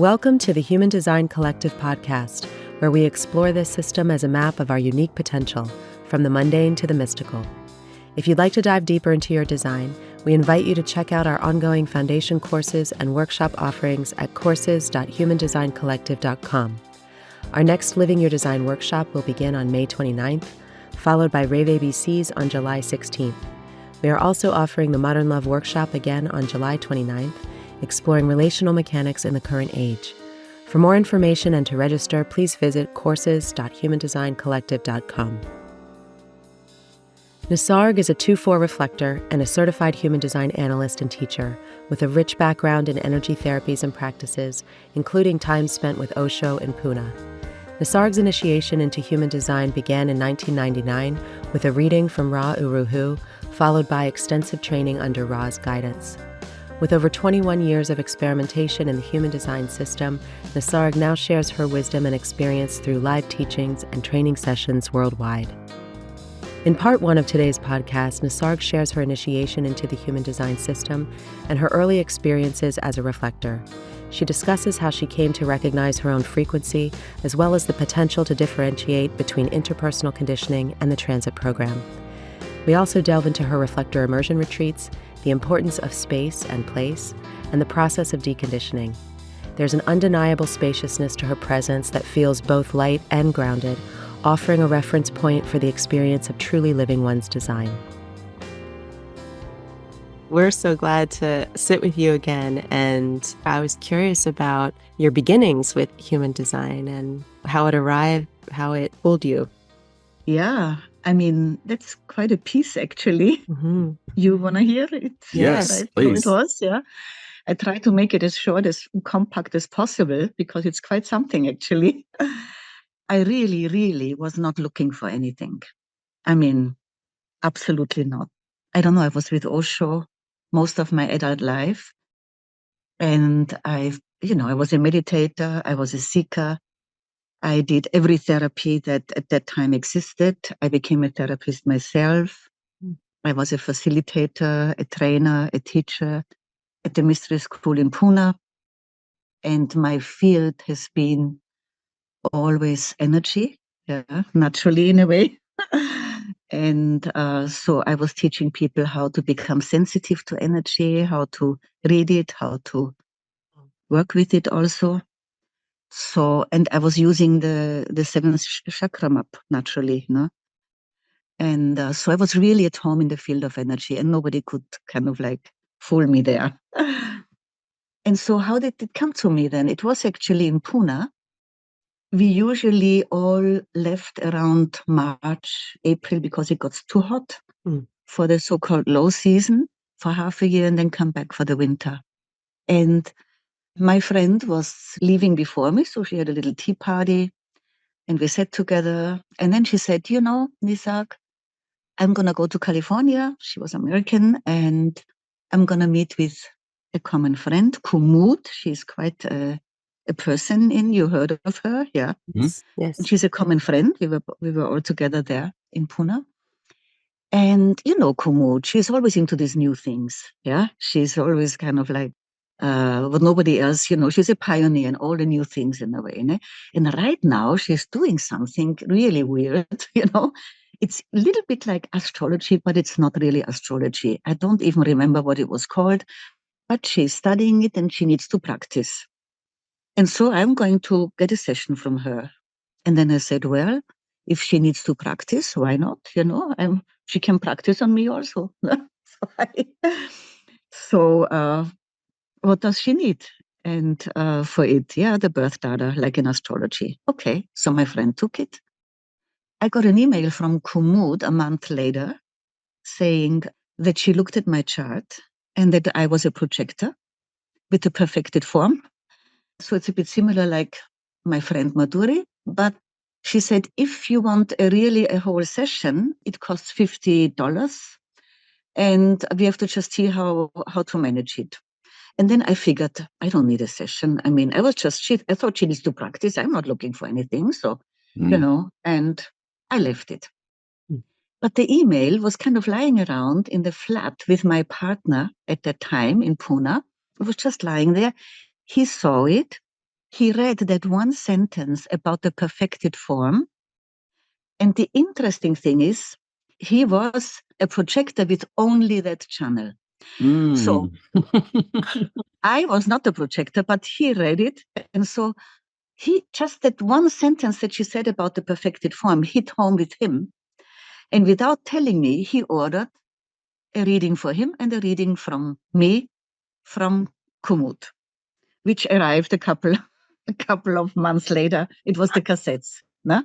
Welcome to the Human Design Collective podcast, where we explore this system as a map of our unique potential, from the mundane to the mystical. If you'd like to dive deeper into your design, we invite you to check out our ongoing foundation courses and workshop offerings at courses.humandesigncollective.com. Our next Living Your Design workshop will begin on May 29th, followed by Rave ABCs on July 16th. We are also offering the Modern Love workshop again on July 29th, exploring relational mechanics in the current age. For more information and to register, please visit courses.humandesigncollective.com. Nisarg is a 2-4 reflector and a certified human design analyst and teacher with a rich background in energy therapies and practices, including time spent with Osho and Poona. Nisarg's initiation into human design began in 1999 with a reading from Ra Uru Hu, followed by extensive training under Ra's guidance. With over 21 years of experimentation in the human design system, Nisarg now shares her wisdom and experience through live teachings and training sessions worldwide. In part 1 of today's podcast, Nisarg shares her initiation into the human design system and her early experiences as a reflector. She discusses how she came to recognize her own frequency, as well as the potential to differentiate between interpersonal conditioning and the transit program. We also delve into her reflector immersion retreats, the importance of space and place, and the process of deconditioning. There's an undeniable spaciousness to her presence that feels both light and grounded, offering a reference point for the experience of truly living one's design. We're so glad to sit with you again, and I was curious about your beginnings with human design and how it arrived, how it pulled you. Yeah, I mean, that's quite a piece, actually. Mm-hmm. You want to hear it? Yes, please. It was, yeah. I try to make it as short, as compact as possible, because it's quite something, actually. I really was not looking for anything. I mean, absolutely not. I don't know, I was with Osho most of my adult life. And I was a meditator, I was a seeker. I did every therapy that at that time existed. I became a therapist myself. I was a facilitator, a trainer, a teacher at the mystery school in Poona. And my field has been always energy, naturally in a way. And so I was teaching people how to become sensitive to energy, how to read it, how to work with it also. So, and I was using the seventh chakra map naturally, And so I was really at home in the field of energy, and nobody could kind of like fool me there. And so how did it come to me then? It was actually in Poona. We usually all left around March, April, because it got too hot for the so-called low season for half a year and then come back for the winter. And my friend was leaving before me, so she had a little tea party and we sat together. And then she said, Nisarg, I'm going to go to California. She was American, and I'm going to meet with a common friend, Kumud. She's quite a person you heard of her, yeah. Yes. And she's a common friend. We were all together there in Poona. And Kumud, she's always into these new things, yeah. She's always kind of like, what nobody else, she's a pioneer in all the new things in a way. And right now she's doing something really weird, It's a little bit like astrology, but it's not really astrology. I don't even remember what it was called, but she's studying it and she needs to practice. And so I'm going to get a session from her. And then I said, well, if she needs to practice, why not? She can practice on me also. So what does she need? And for it, the birth data, like in astrology. Okay, so my friend took it. I got an email from Kumud a month later saying that she looked at my chart and that I was a projector with a perfected form. So it's a bit similar like my friend Madhuri, but she said, if you want a whole session, it costs $50 and we have to just see how to manage it. And then I figured, I don't need a session. I mean, I thought she needs to practice. I'm not looking for anything. So, and I left it. But the email was kind of lying around in the flat with my partner at that time in Poona. It was just lying there. He saw it he read that one sentence about the perfected form. And the interesting thing is, he was a projector with only that channel. So I was not a projector, but he read it. And so he just that one sentence that she said about the perfected form hit home with him. And without telling me, he ordered a reading for him and a reading from me from Kumut, which arrived a couple of months later. It was the cassettes. No?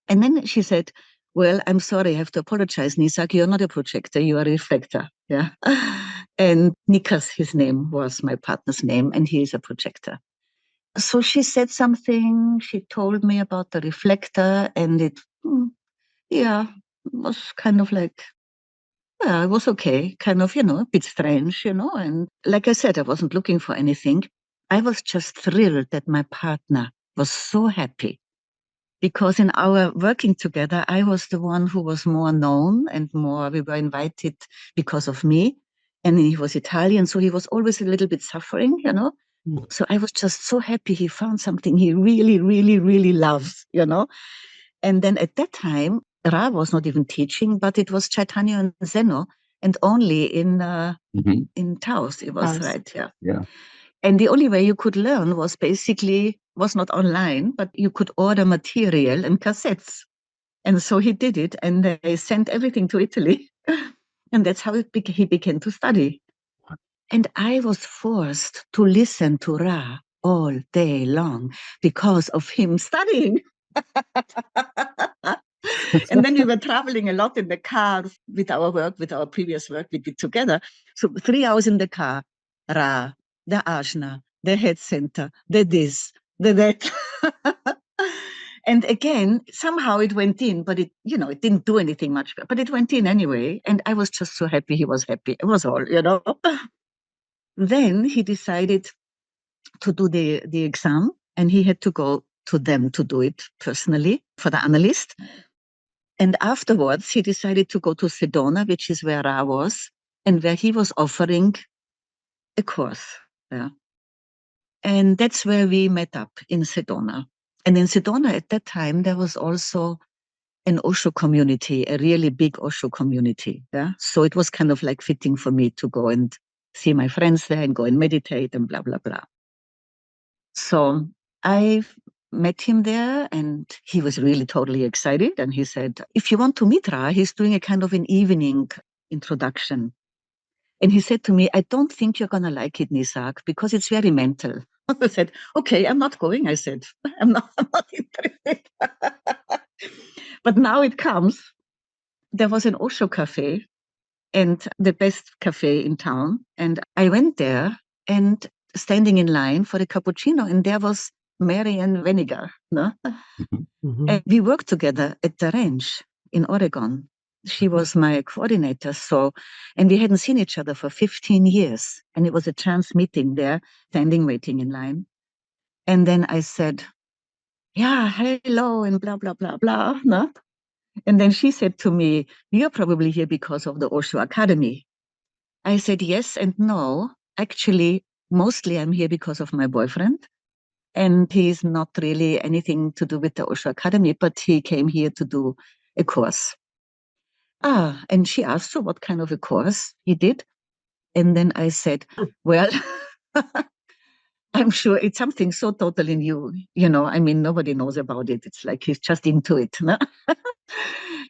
And then she said, well, I'm sorry, I have to apologize, Nisarg. You're not a projector, you are a reflector. Yeah. And Nikas, his name, was my partner's name, and he is a projector. So she said something, she told me about the reflector, and it, was kind of like, it was okay, kind of, a bit strange, and like I said, I wasn't looking for anything. I was just thrilled that my partner was so happy because in our working together, I was the one who was more known and we were invited because of me. And he was Italian, so he was always a little bit suffering, So I was just so happy he found something he really, really, really loves, And then at that time, Ra was not even teaching, but it was Chaitanya and Zeno, and only in Taos, it was, right? Yeah. And the only way you could learn was not online, but you could order material and cassettes. And so he did it, and they sent everything to Italy. And that's how he began to study. And I was forced to listen to Ra all day long because of him studying. And then we were traveling a lot in the car with our previous work we did together. So 3 hours in the car, Ra, the Ashna, the head center, the this, the that. And again, somehow it went in, but it didn't do anything much, but it went in anyway. And I was just so happy he was happy. It was all, Then he decided to do the exam, and he had to go to them to do it personally for the analyst. And afterwards, he decided to go to Sedona, which is where Ra was, and where he was offering a course. Yeah. And that's where we met up, in Sedona. And in Sedona at that time, there was also an Osho community, a really big Osho community. Yeah. So it was kind of like fitting for me to go and see my friends there and go and meditate and blah, blah, blah. So I met him there, and he was really totally excited. And he said, if you want to meet Ra, he's doing a kind of an evening introduction. And he said to me, I don't think you're going to like it, Nisarg, because it's very mental. I said, okay, I'm not going. I said, I'm not interested. But now it comes. There was an Osho cafe, and the best cafe in town. And I went there and standing in line for the cappuccino, and there was Marianne Weniger. No? And we worked together at the ranch in Oregon. She was my coordinator. And we hadn't seen each other for 15 years. And it was a chance meeting there, standing, waiting in line. And then I said, yeah, hello, and blah, blah, blah, blah. No? And then she said to me, you're probably here because of the Osho Academy. I said yes and no. Actually, mostly I'm here because of my boyfriend. And he's not really anything to do with the Osho Academy, but he came here to do a course. And she asked, so what kind of a course he did? And then I said, well, I'm sure it's something so totally new. I mean, nobody knows about it. It's like he's just into it. No?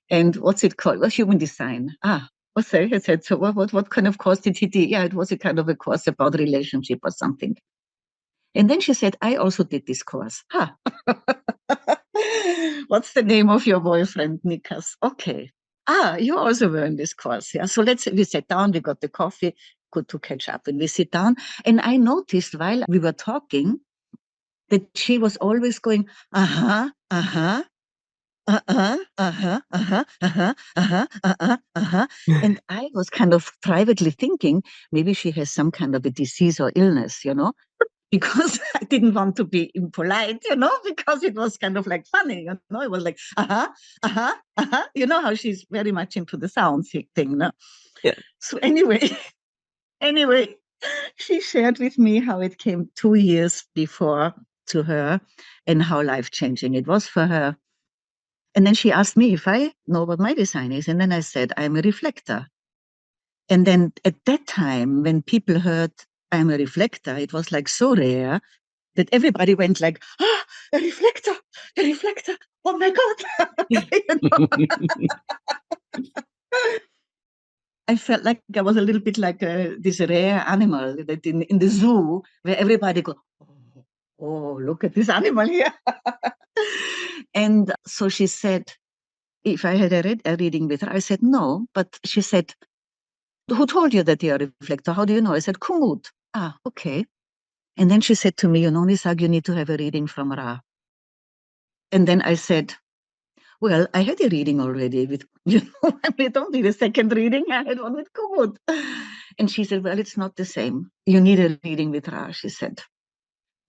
And what's it called? Well, human design. Okay. I said, so what kind of course did he do? Yeah, it was a kind of a course about relationship or something. And then she said, I also did this course. What's the name of your boyfriend, Nikas? Okay. You also were in this course. Yeah. So we sat down, we got the coffee, good to catch up. And we sit down. And I noticed while we were talking that she was always going, and I was kind of privately thinking, maybe she has some kind of a disease or illness, because I didn't want to be impolite, because it was kind of like funny, it was like, you know how she's very much into the sound thing, no? Yeah. So anyway, she shared with me how it came 2 years before to her and how life-changing it was for her. And then she asked me if I know what my design is. And then I said, I'm a reflector. And then at that time, when people heard I'm a reflector, it was like so rare that everybody went like, ah, a reflector, a reflector. Oh my God. You know? I felt like I was a little bit like this rare animal that in the zoo where everybody go, oh, look at this animal here. And so she said, if I had a reading with her, I said, no. But she said, who told you that you're a reflector? How do you know? I said, Kumut. Ah, okay. And then she said to me, Nisarg, you need to have a reading from Ra. And then I said, well, I had a reading already with, I don't need a second reading. I had one with Kumut. And she said, well, it's not the same. You need a reading with Ra, she said.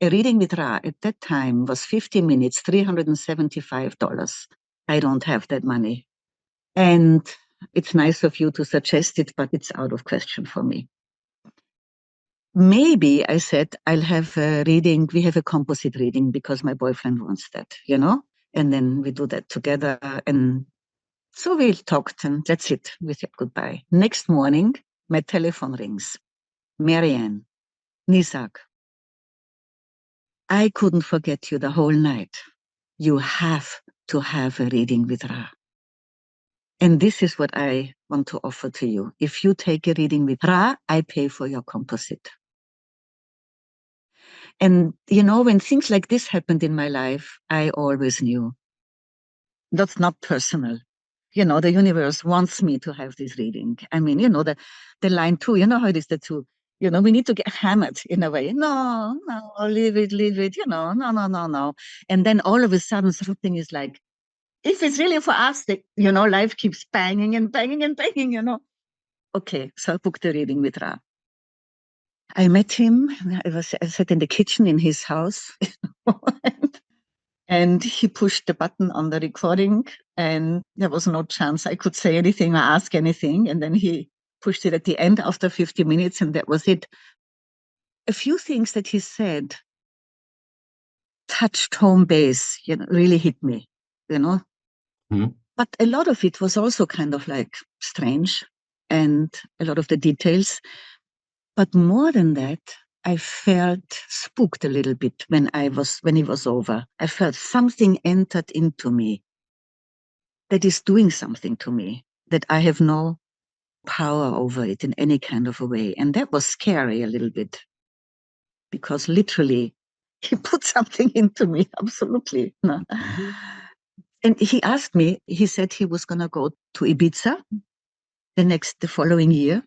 A reading with Ra at that time was 50 minutes, $375. I don't have that money. And it's nice of you to suggest it, but it's out of question for me. Maybe I said, I'll have a reading. We have a composite reading because my boyfriend wants that, and then we do that together. And so we talked and that's it. We said goodbye. Next morning, my telephone rings. Marianne, Nisarg, I couldn't forget you the whole night. You have to have a reading with Ra. And this is what I want to offer to you. If you take a reading with Ra, I pay for your composite. And, when things like this happened in my life, I always knew that's not personal. The universe wants me to have this reading. I mean, the line two, you know how it is, the two, we need to get hammered in a way. No, leave it, no, no. And then all of a sudden something is like, if it's really for us, life keeps banging and banging and banging. Okay, so I booked the reading with Ra. I met him. I sat in the kitchen in his house. And he pushed the button on the recording, and there was no chance I could say anything or ask anything. And then he pushed it at the end after 50 minutes, and that was it. A few things that he said touched home base, really hit me, Mm-hmm. But a lot of it was also kind of like strange, and a lot of the details. But more than that, I felt spooked a little bit when it was over. I felt something entered into me that is doing something to me, that I have no power over it in any kind of a way. And that was scary a little bit, because literally he put something into me, absolutely. No. Mm-hmm. And he asked me, he said he was going to go to Ibiza the following year,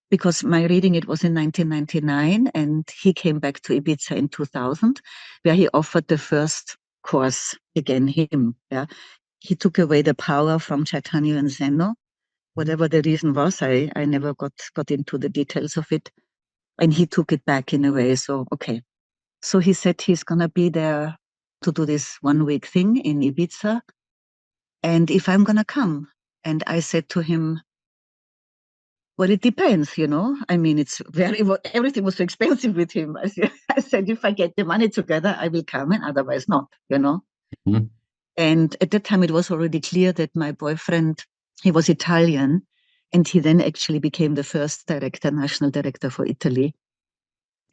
because my reading, it was in 1999, and he came back to Ibiza in 2000, where he offered the first course, again, him. Yeah. He took away the power from Chaitanya and Zeno. Whatever the reason was, I never got into the details of it. And he took it back in a way. So, okay. So he said he's going to be there to do this 1 week thing in Ibiza. And if I'm going to come. And I said to him, well, it depends, I mean, everything was so expensive with him. I said, if I get the money together, I will come, and otherwise not, Mm-hmm. And at that time, it was already clear that my boyfriend, he was Italian, and he then actually became the first national director for Italy.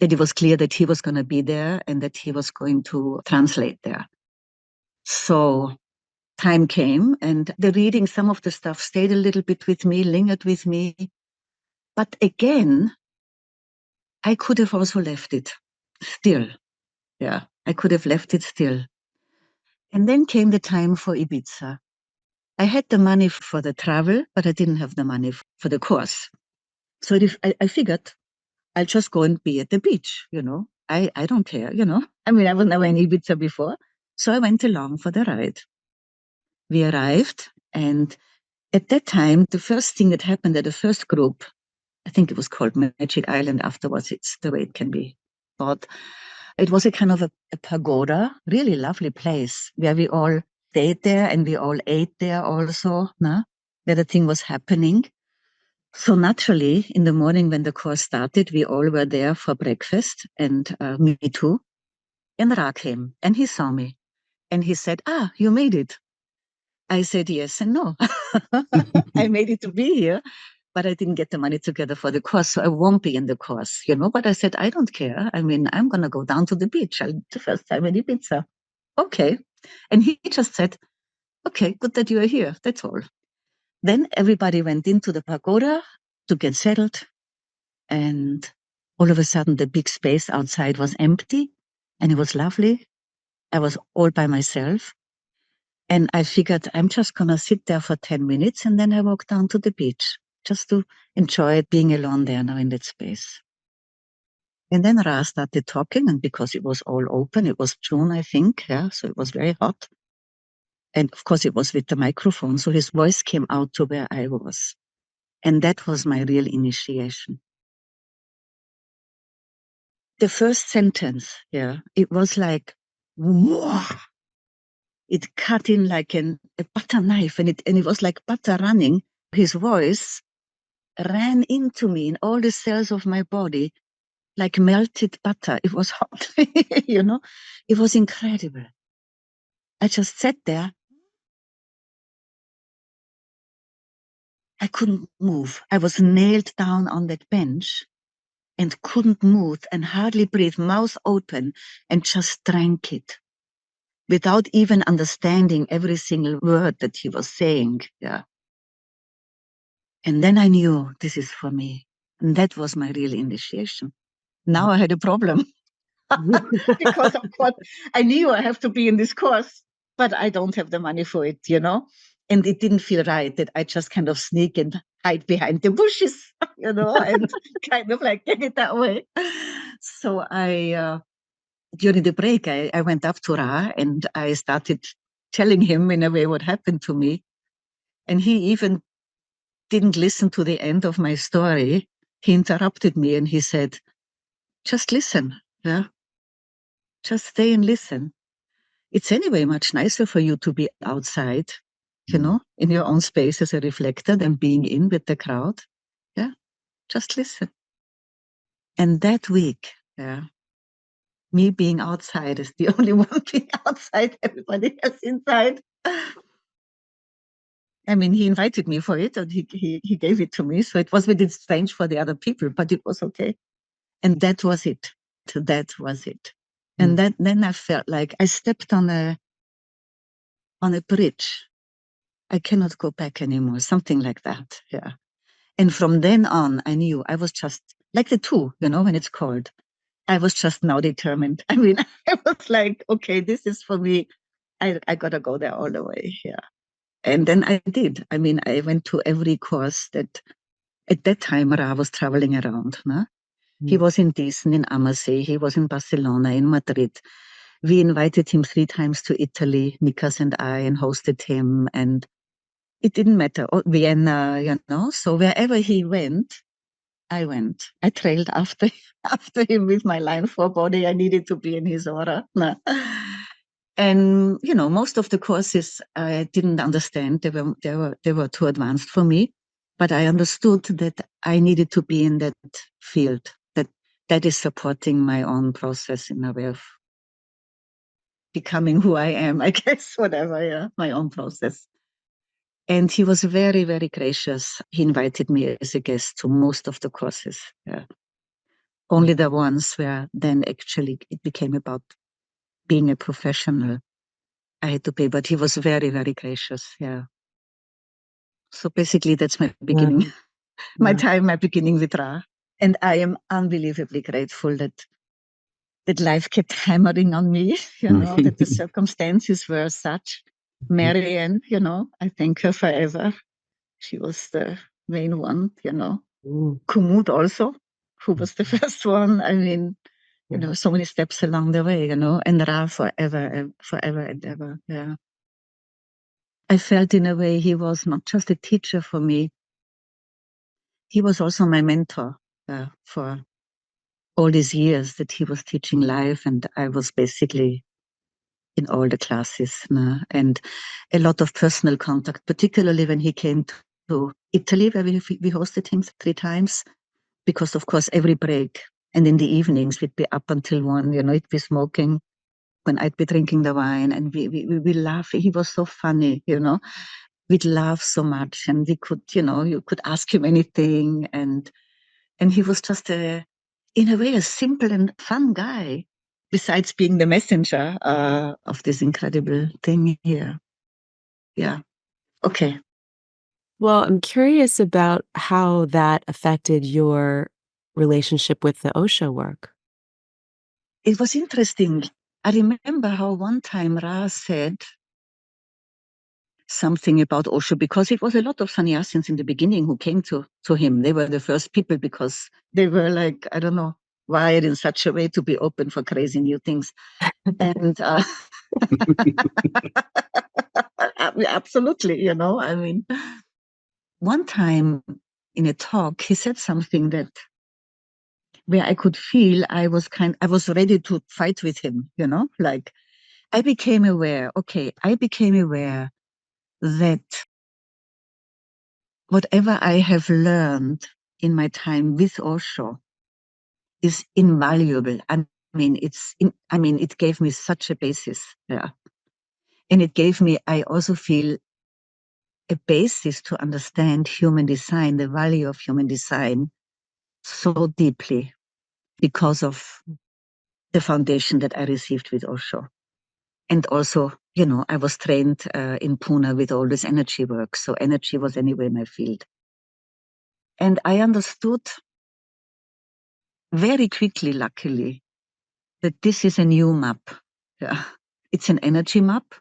And it was clear that he was going to be there and that he was going to translate there. So time came, and the reading, some of the stuff stayed a little bit with me, lingered with me. But again, I could have also left it still. Yeah, I could have left it still. And then came the time for Ibiza. I had the money for the travel, but I didn't have the money for the course. So I figured I'll just go and be at the beach, I don't care, I mean, I was never in Ibiza before. So I went along for the ride. We arrived, and at that time, the first thing that happened at the first group, I think it was called Magic Island afterwards, it's the way it can be thought. It was a kind of a pagoda, really lovely place, where we all stayed there and we all ate there also, where the thing was happening. So naturally, in the morning when the course started, we all were there for breakfast, and me too. And Ra came, and he saw me, and he said, you made it. I said yes and no. I made it to be here, but I didn't get the money together for the course, so I won't be in the course, But I said, I don't care. I mean, I'm going to go down to the beach. The first time in Ibiza. Okay. And he just said, okay, good that you are here. That's all. Then everybody went into the pagoda to get settled. And all of a sudden, the big space outside was empty, and it was lovely. I was all by myself. And I figured I'm just going to sit there for 10 minutes, and then I walk down to the beach just to enjoy being alone there now in that space. And then Ra started talking, and because it was all open, it was June, I think, so it was very hot. And of course, it was with the microphone, so his voice came out to where I was. And that was my real initiation. The first sentence, it was like, whoa! It cut in like a butter knife, and it was like butter running. His voice ran into me in all the cells of my body like melted butter. It was hot, It was incredible. I just sat there. I couldn't move. I was nailed down on that bench and couldn't move and hardly breathe, mouth open, and just drank it without even understanding every single word that he was saying. And then I knew this is for me. And that was my real initiation. Now I had a problem because, of course, I knew I have to be in this course, but I don't have the money for it, And it didn't feel right that I just kind of sneak and hide behind the bushes, and kind of like get it that way. So during the break, I went up to Ra and I started telling him in a way what happened to me. And he even didn't listen to the end of my story. He interrupted me and he said, just listen, just stay and listen. It's anyway much nicer for you to be outside, in your own space as a reflector than being in with the crowd. Just listen. And that week, me being outside is the only one being outside, everybody else inside. I mean, he invited me for it and he gave it to me. So it was a bit strange for the other people, but it was okay. And that was it. That was it. And then I felt like I stepped on a bridge. I cannot go back anymore, something like that. And from then on, I knew I was just like the two, when it's cold. I was just now determined. I mean, I was like, okay, this is for me. I got to go there all the way. And then I did. I mean, I went to every course that at that time Ra was traveling around. He was in Gießen, in Ammersee. He was in Barcelona, in Madrid. We invited him 3 times to Italy, Nikas and I, and hosted him. And it didn't matter. Vienna, So wherever he went, I went. I trailed after him with my line 4 body. I needed to be in his aura. And most of the courses I didn't understand. They were too advanced for me. But I understood that I needed to be in that field. That is supporting my own process in a way of becoming who I am, I guess, whatever, my own process. And he was very, very gracious. He invited me as a guest to most of the courses. Only the ones where then actually it became about being a professional, I had to pay, but he was very, very gracious. So basically that's my beginning, my beginning with Ra. And I am unbelievably grateful that life kept hammering on me, that the circumstances were such. Marianne, I thank her forever. She was the main one, Kumud also, who was the first one. I mean, so many steps along the way, and Ra forever and ever. I felt in a way he was not just a teacher for me, he was also my mentor for all these years that he was teaching live, and I was basically in all the classes, and a lot of personal contact, particularly when he came to Italy, where we hosted him 3 times, because of course every break and in the evenings we'd be up until 1, it'd be smoking when I'd be drinking the wine, and we laugh. He was so funny, we'd laugh so much, and we could, you could ask him anything, and he was just in a way, a simple and fun guy, besides being the messenger of this incredible thing here. Yeah. Okay. Well, I'm curious about how that affected your relationship with the Osho work. It was interesting. I remember how one time Ra said something about Osho, because it was a lot of sannyasins in the beginning who came to him. They were the first people because they were like, I don't know, wired in such a way to be open for crazy new things. And absolutely, I mean, one time in a talk, he said something that where I could feel I was ready to fight with him, like I became aware that whatever I have learned in my time with Osho is invaluable. I mean, it gave me such a basis. Yeah. And it gave me, I also feel, a basis to understand human design, the value of human design, so deeply because of the foundation that I received with Osho. And also, I was trained in Poona with all this energy work. So energy was anyway my field. And I understood very quickly, luckily, that this is a new map. Yeah. It's an energy map.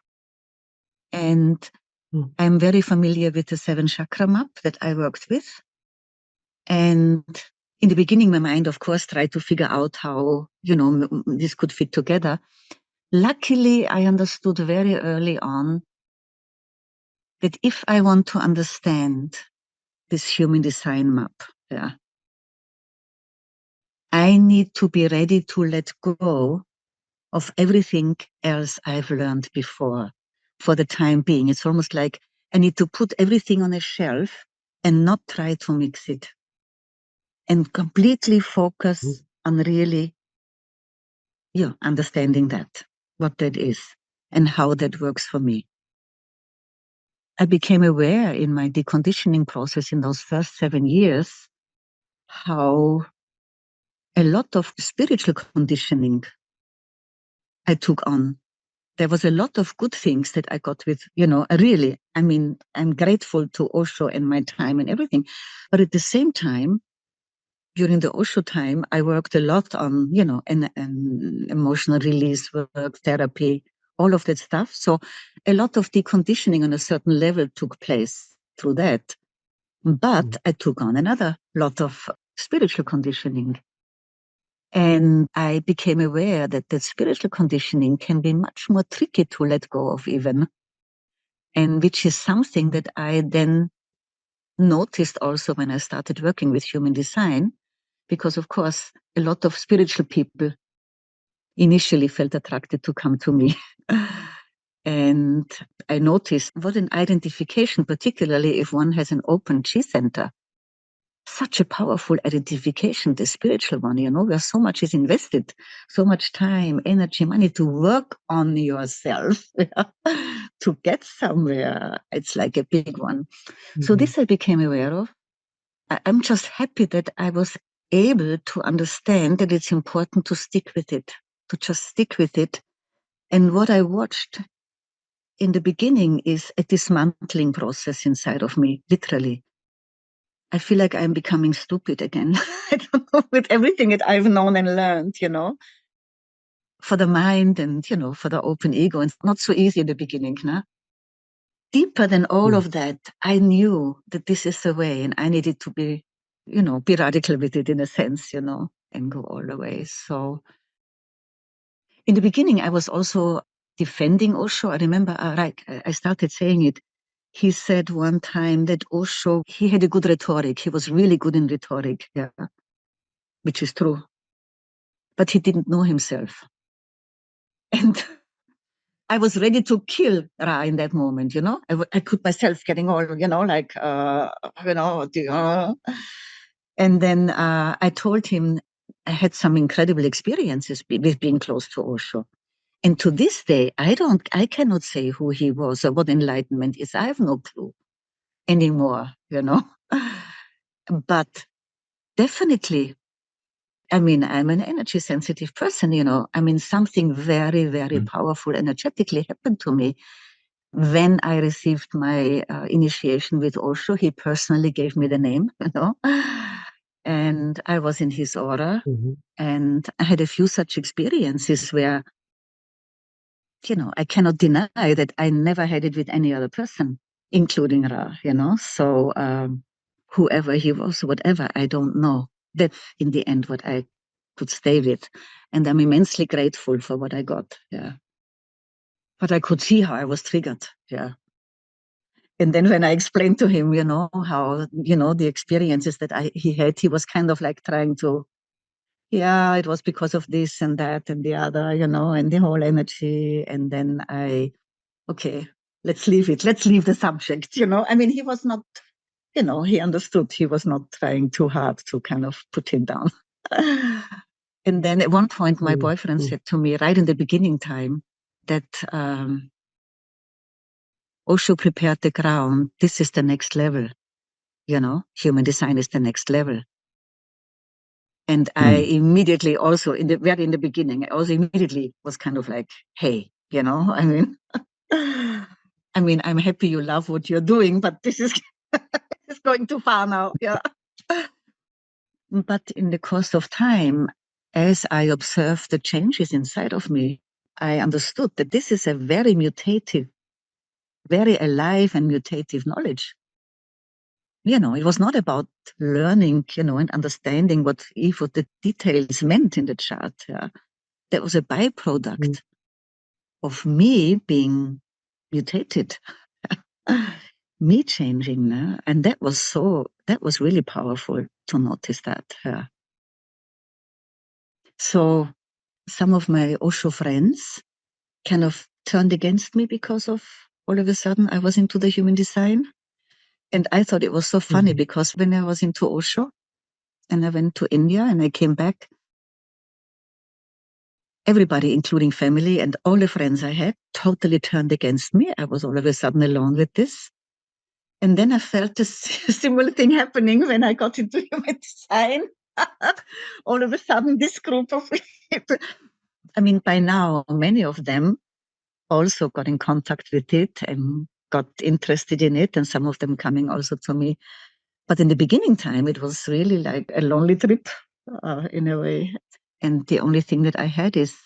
And I'm very familiar with the 7 chakra map that I worked with. And in the beginning, my mind, of course, tried to figure out how, this could fit together. Luckily, I understood very early on that if I want to understand this human design map, yeah, I need to be ready to let go of everything else I've learned before for the time being. It's almost like I need to put everything on a shelf and not try to mix it, and completely focus on really understanding what that is and how that works for me. I became aware in my deconditioning process in those first 7 years how a lot of spiritual conditioning I took on. There was a lot of good things that I got with, really, I mean, I'm grateful to Osho and my time and everything. But at the same time, during the Osho time, I worked a lot on, an emotional release work, therapy, all of that stuff. So a lot of deconditioning on a certain level took place through that. But I took on another lot of spiritual conditioning. And I became aware that the spiritual conditioning can be much more tricky to let go of even. And which is something that I then noticed also when I started working with human design, because of course, a lot of spiritual people initially felt attracted to come to me. And I noticed what an identification, particularly if one has an open Chi center, such a powerful identification, the spiritual one, where so much is invested, so much time, energy, money to work on yourself to get somewhere. It's like a big one. Mm-hmm. So this I became aware of. I'm just happy that I was able to understand that it's important to stick with it, to just stick with it. And what I watched in the beginning is a dismantling process inside of me, literally. I feel like I'm becoming stupid again. I don't know, with everything that I've known and learned, for the mind and, for the open ego. It's not so easy in the beginning, no? Deeper than all of that, I knew that this is the way, and I needed to be radical with it in a sense, and go all the way. So in the beginning, I was also defending Osho. I remember, I started saying it. He said one time that Osho, he had a good rhetoric. He was really good in rhetoric, yeah, which is true. But he didn't know himself. And I was ready to kill Ra in that moment, I could myself getting all, and then I told him I had some incredible experiences with being close to Osho. And to this day, I cannot say who he was or what enlightenment is. I have no clue anymore, But definitely, I'm an energy sensitive person, something very, very powerful energetically happened to me. When I received my initiation with Osho, he personally gave me the name, and I was in his aura. And I had a few such experiences where, I cannot deny that I never had it with any other person, including Ra, So whoever he was, whatever, I don't know. That's in the end what I could stay with. And I'm immensely grateful for what I got. Yeah. But I could see how I was triggered. Yeah. And then when I explained to him, how, the experiences that he had, he was kind of like trying to, yeah, it was because of this and that and the other, and the whole energy. And then okay, let's leave it. Let's leave the subject, He was not, he understood he was not trying too hard to kind of put him down. And then at one point, my boyfriend said to me right in the beginning time that Osho prepared the ground. This is the next level, human design is the next level. And I immediately also, in the beginning, I also immediately was kind of like, hey, I'm happy you love what you're doing, but this is it's going too far now. Yeah. But in the course of time, as I observed the changes inside of me, I understood that this is a very mutative, very alive and mutative knowledge. It was not about learning, and understanding what the details meant in the chart. Yeah. That was a byproduct of me being mutated, me changing. And that was really powerful to notice that. Yeah. So some of my Osho friends kind of turned against me because of all of a sudden I was into the human design. And I thought it was so funny because when I was into Osho and I went to India and I came back, everybody, including family and all the friends I had, totally turned against me. I was all of a sudden alone with this. And then I felt a similar thing happening when I got into human design. All of a sudden, this group of people, by now, many of them also got in contact with it and got interested in it, and some of them coming also to me. But in the beginning time, it was really like a lonely trip in a way. And the only thing that I had is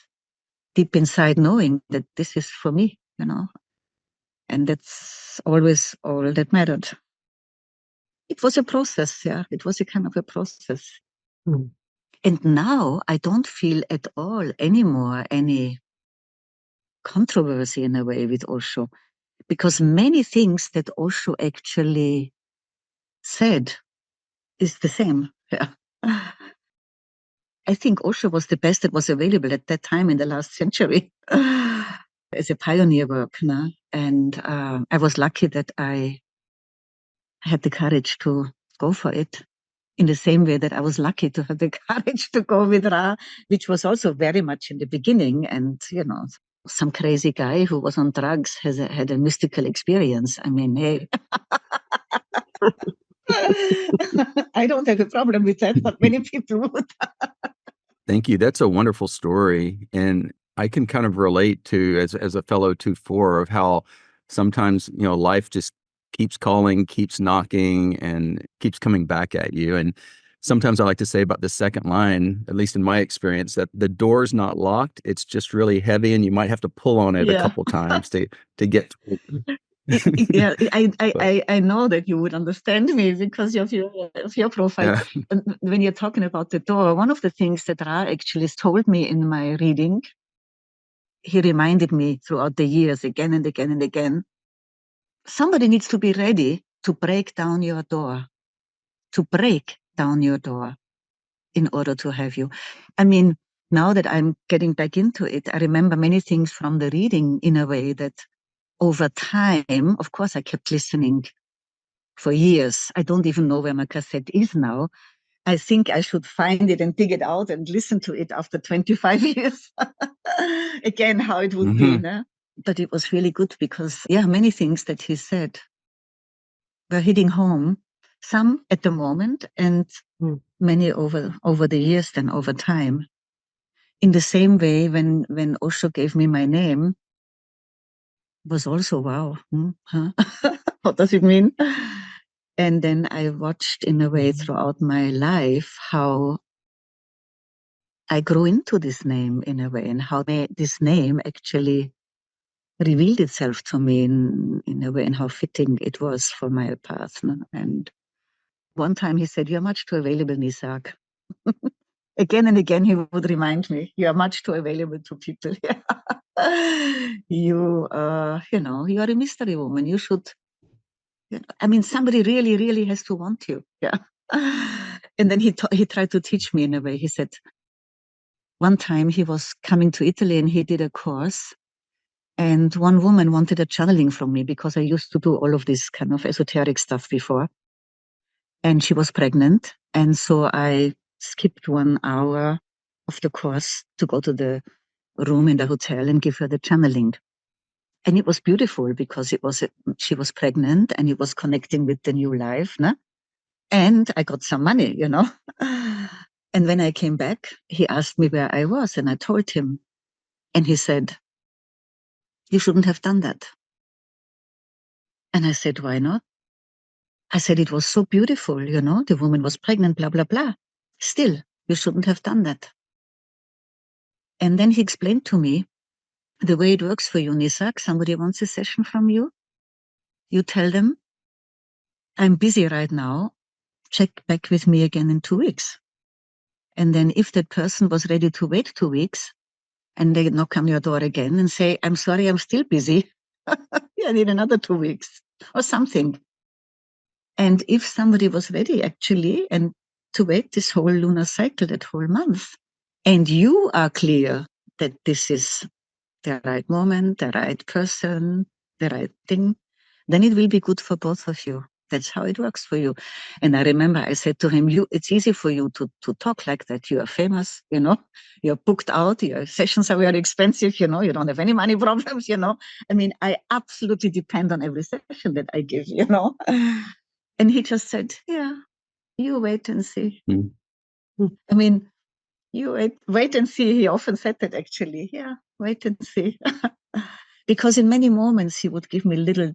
deep inside knowing that this is for me, and that's always all that mattered. It was a process, yeah. It was a kind of a process. And now I don't feel at all anymore any controversy in a way with Osho, because many things that Osho actually said is the same. Yeah. I think Osho was the best that was available at that time in the last century as a pioneer work. And I was lucky that I had the courage to go for it, in the same way that I was lucky to have the courage to go with Ra, which was also very much in the beginning. And, some crazy guy who was on drugs had a mystical experience. Hey. I don't have a problem with that, but many people would. Thank you. That's a wonderful story. And I can kind of relate to, as a fellow 2/4, of how sometimes, life just keeps calling, keeps knocking, and keeps coming back at you. And sometimes I like to say about the second line, at least in my experience, that the door's not locked. It's just really heavy, and you might have to pull on it a couple times to get through. Yeah, I know that you would understand me because of your profile. Yeah. And when you're talking about the door, one of the things that Ra actually told me in my reading, he reminded me throughout the years again and again and again, somebody needs to be ready to break down your door, in order to have you. now that I'm getting back into it, I remember many things from the reading in a way that over time, of course, I kept listening for years. I don't even know where my cassette is now. I think I should find it and dig it out and listen to it after 25 years. Again, how it would be. No? But it was really good because, yeah, many things that he said were hitting home, some at the moment and many over the years, then over time. In the same way, when Osho gave me my name, was also, wow, huh? What does it mean? And then I watched in a way throughout my life how I grew into this name in a way, and how this name actually revealed itself to me in a way, and how fitting it was for my path. No? And one time he said, "You're much too available, Nisarg." Again and again, he would remind me, "You are much too available to people. You are a mystery woman. You should. I mean, somebody really, really has to want you." Yeah. And then he tried to teach me in a way. He said, one time he was coming to Italy and he did a course, and one woman wanted a channeling from me because I used to do all of this kind of esoteric stuff before. And she was pregnant. And so I skipped 1 hour of the course to go to the room in the hotel and give her the channeling. And it was beautiful because she was pregnant and it was connecting with the new life. No? And I got some money, And when I came back, he asked me where I was, and I told him. And he said, "You shouldn't have done that." And I said, "Why not?" I said, "It was so beautiful, the woman was pregnant, blah, blah, blah. Still, you shouldn't have done that." And then he explained to me, the way it works for you, Nisarg, somebody wants a session from you. You tell them, "I'm busy right now. Check back with me again in 2 weeks." And then if that person was ready to wait 2 weeks, and they knock on your door again and say, "I'm sorry, I'm still busy. I need another 2 weeks," or something. And if somebody was ready actually, and to wait this whole lunar cycle, that whole month, and you are clear that this is the right moment, the right person, the right thing, then it will be good for both of you. That's how it works for you. And I remember I said to him, it's easy for you to talk like that. You are famous, you're booked out, your sessions are very expensive, you don't have any money problems, I mean, I absolutely depend on every session that I give, And he just said, "Yeah, you wait and see." I mean, you wait and see. He often said that actually. Yeah, wait and see. Because in many moments he would give me little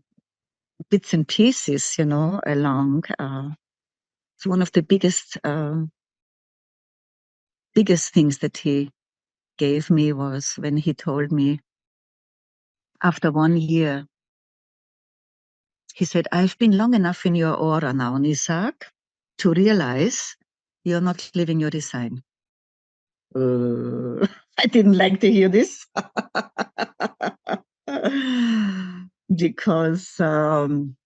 bits and pieces, along. It's one of the biggest things that he gave me was when he told me, after 1 year, he said, "I've been long enough in your aura now, Nisarg, to realize you're not living your design." I didn't like to hear this. Because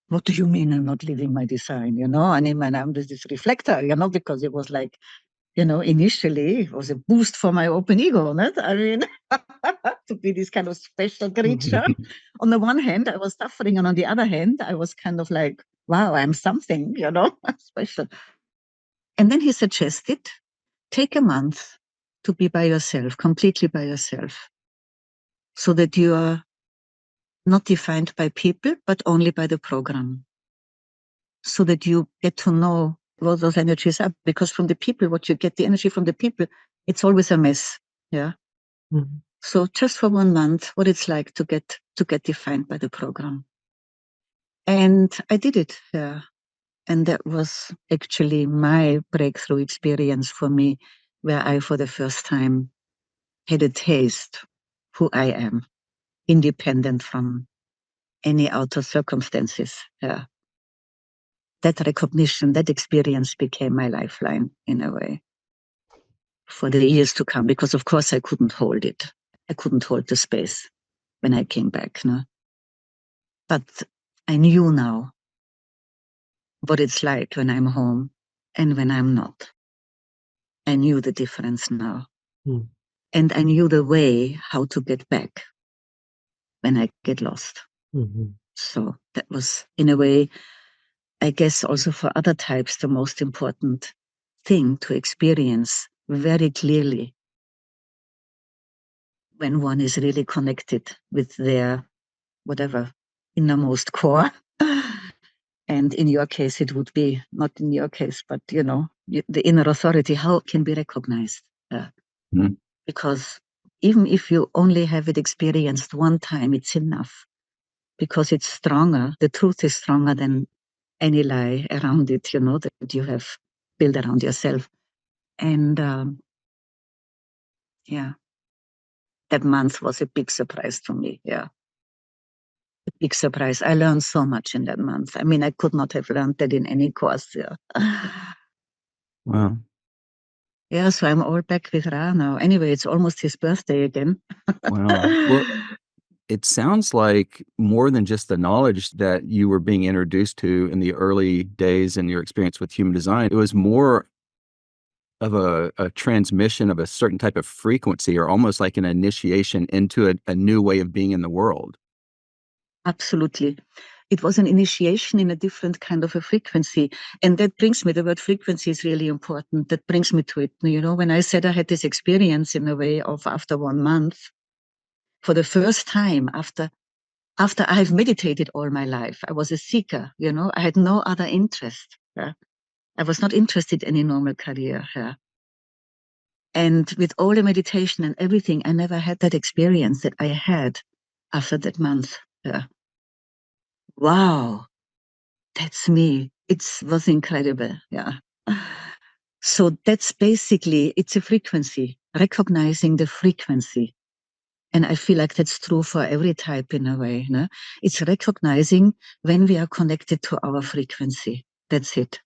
what do you mean I'm not living my design? I mean, I'm this reflector, because it was like, initially it was a boost for my open ego, not? I mean, to be this kind of special creature. On the one hand, I was suffering, and on the other hand, I was kind of like, wow, I'm something, special. And then he suggested, take a month to be by yourself, completely by yourself, so that you are not defined by people, but only by the program. So that you get to know what those energies are. Because from the people, what you get, the energy from the people, it's always a mess. Yeah. Mm-hmm. So just for 1 month, what it's like to get defined by the program. And I did it. Yeah. And that was actually my breakthrough experience for me, where I, for the first time, had a taste who I am, independent from any outer circumstances. Yeah. That recognition, that experience became my lifeline in a way for the years to come, because of course I couldn't hold it. I couldn't hold the space when I came back. No? But I knew now what it's like when I'm home and when I'm not. I knew the difference now. And I knew the way how to get back when I get lost. Mm-hmm. So that was, in a way, I guess also for other types, the most important thing to experience very clearly when one is really connected with their whatever innermost core. And in your case, it would be not in your case, but the inner authority, how it can be recognized. Mhm. Because even if you only have it experienced one time, it's enough, because it's stronger. The truth is stronger than any lie around it, that you have built around yourself. And yeah, that month was a big surprise to me. Yeah. A big surprise. I learned so much in that month. I mean, I could not have learned that in any course. Yeah. Wow. Yeah, so I'm all back with Ra now. Anyway, it's almost his birthday again. Wow. Well, it sounds like more than just the knowledge that you were being introduced to in the early days in your experience with human design. It was more of a transmission of a certain type of frequency, or almost like an initiation into a new way of being in the world. Absolutely. It was an initiation in a different kind of a frequency. And that brings me, the word frequency is really important. That brings me to it. When I said I had this experience in a way of after 1 month, for the first time after I've meditated all my life, I was a seeker, I had no other interest. Yeah? I was not interested in any normal career. Yeah? And with all the meditation and everything, I never had that experience that I had after that month. Yeah? Wow, that's me. It was incredible. Yeah. So that's basically, it's a frequency, recognizing the frequency. And I feel like that's true for every type in a way. No? It's recognizing when we are connected to our frequency. That's it.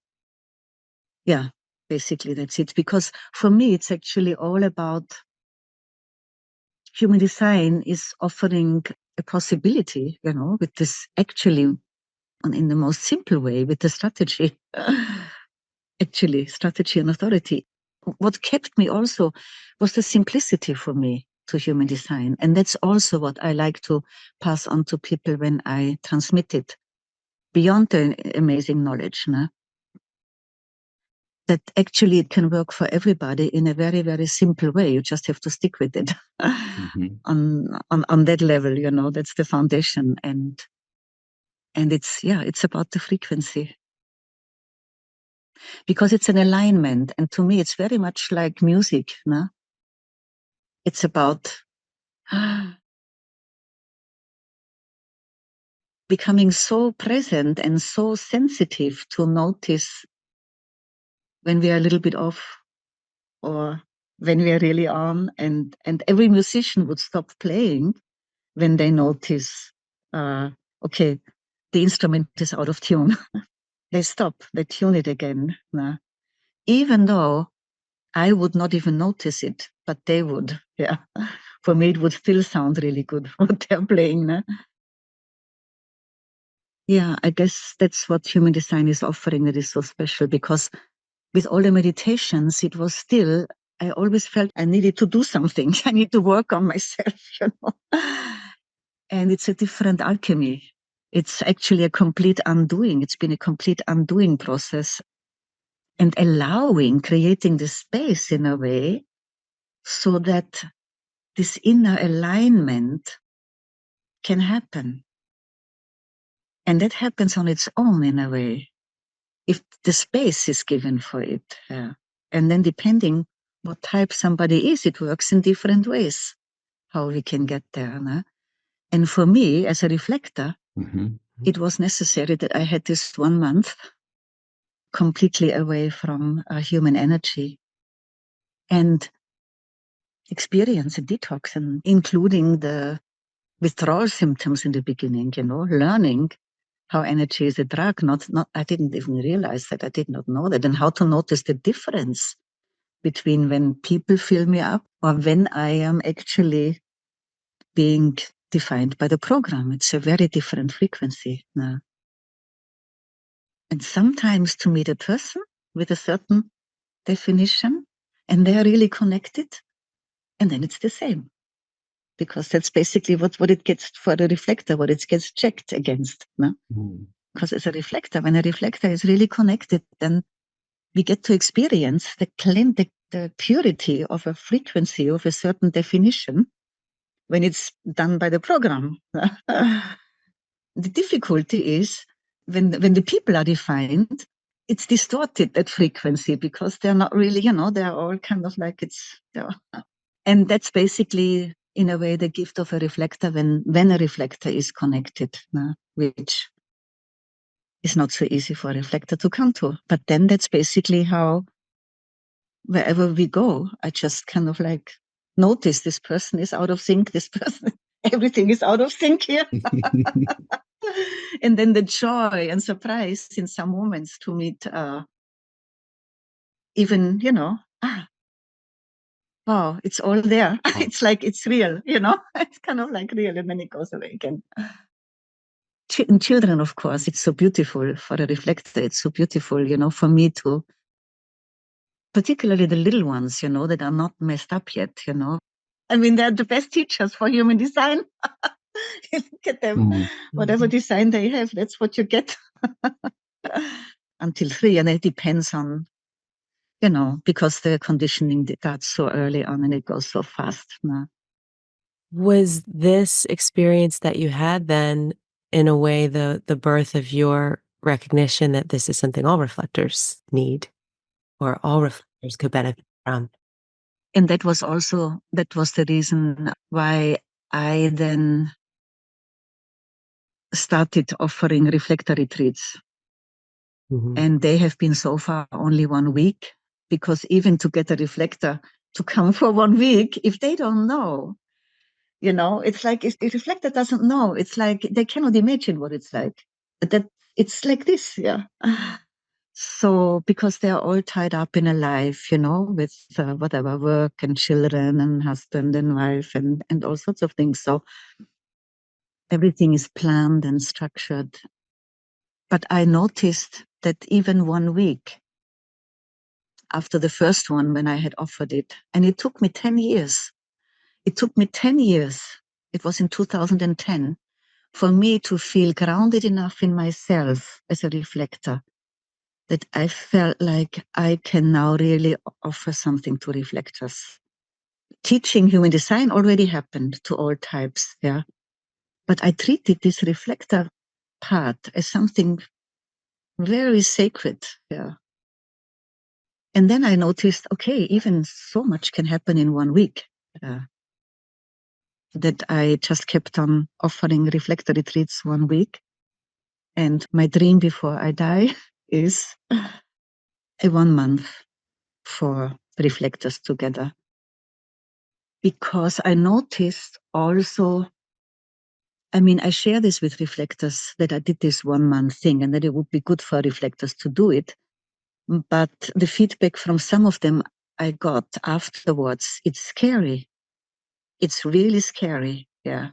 Yeah, basically that's it. Because for me, it's actually all about human design is offering a possibility, with this actually, in the most simple way, with the strategy. Actually, strategy and authority. What kept me also was the simplicity for me to human design. And that's also what I like to pass on to people when I transmit it beyond the amazing knowledge. No? That actually it can work for everybody in a very, very simple way. You just have to stick with it Mm-hmm. on that level, that's the foundation. And it's about the frequency. Because it's an alignment. And to me, it's very much like music. No? It's about becoming so present and so sensitive to notice when we are a little bit off or when we are really on. And every musician would stop playing when they notice, okay, the instrument is out of tune. They stop, they tune it again. No? Even though I would not even notice it, but they would. Yeah. For me, it would still sound really good what they're playing. No? Yeah, I guess that's what human design is offering that is so special, because with all the meditations, it was still, I always felt I needed to do something. I need to work on myself, And it's a different alchemy. It's actually a complete undoing. It's been a complete undoing process, and creating this space in a way so that this inner alignment can happen. And that happens on its own in a way, if the space is given for it. And then depending what type somebody is, it works in different ways, how we can get there. No? And for me, as a reflector, Mm-hmm. it was necessary that I had this 1 month completely away from human energy and experience a detox, and including the withdrawal symptoms in the beginning, learning how energy is a drug. Not I didn't even realize that. I did not know that. And how to notice the difference between when people fill me up or when I am actually being defined by the program. It's a very different frequency. No? And sometimes to meet a person with a certain definition and they are really connected, And then it's the same. Because that's basically what it gets for the reflector, what it gets checked against. No? Because as a reflector, when a reflector is really connected, then we get to experience the purity of a frequency of a certain definition when it's done by the program. The difficulty is when the people are defined, it's distorted, that frequency, because they're not really, they're all kind of like and that's basically, in a way, the gift of a reflector when a reflector is connected, which is not so easy for a reflector to come to. But then that's basically how, wherever we go, I just kind of like notice this person is out of sync, this person, everything is out of sync here. And then the joy and surprise in some moments to meet even, wow, it's all there. It's like, it's real, it's kind of like real, and then it goes away again. Children, of course, it's so beautiful for a reflector. It's so beautiful, for me to, particularly the little ones, that are not messed up yet, I mean, they're the best teachers for human design. You look at them, whatever design they have, that's what you get. Until 3, and it depends on, because the conditioning starts so early on and it goes so fast. Was this experience that you had then, in a way, the birth of your recognition that this is something all reflectors need, or all reflectors could benefit from? And that was the reason why I then started offering reflector retreats. And they have been so far only 1 week, because even to get a reflector to come for 1 week, if they don't know, it's like, if the reflector doesn't know, it's like they cannot imagine what it's like. That it's like this, yeah. So, because they are all tied up in a life, with whatever, work and children and husband and wife and all sorts of things. So everything is planned and structured. But I noticed that even 1 week after the first one, when I had offered it, and it took me 10 years. It took me 10 years. It was in 2010 for me to feel grounded enough in myself as a reflector that I felt like I can now really offer something to reflectors. Teaching human design already happened to all types, yeah. But I treated this reflector part as something very sacred, yeah. And then I noticed, okay, even so much can happen in 1 week. That I just kept on offering reflector retreats 1 week. And my dream before I die is a 1 month for reflectors together. Because I noticed also, I share this with reflectors, that I did this 1 month thing and that it would be good for reflectors to do it. But the feedback from some of them I got afterwards, it's scary. It's really scary, yeah.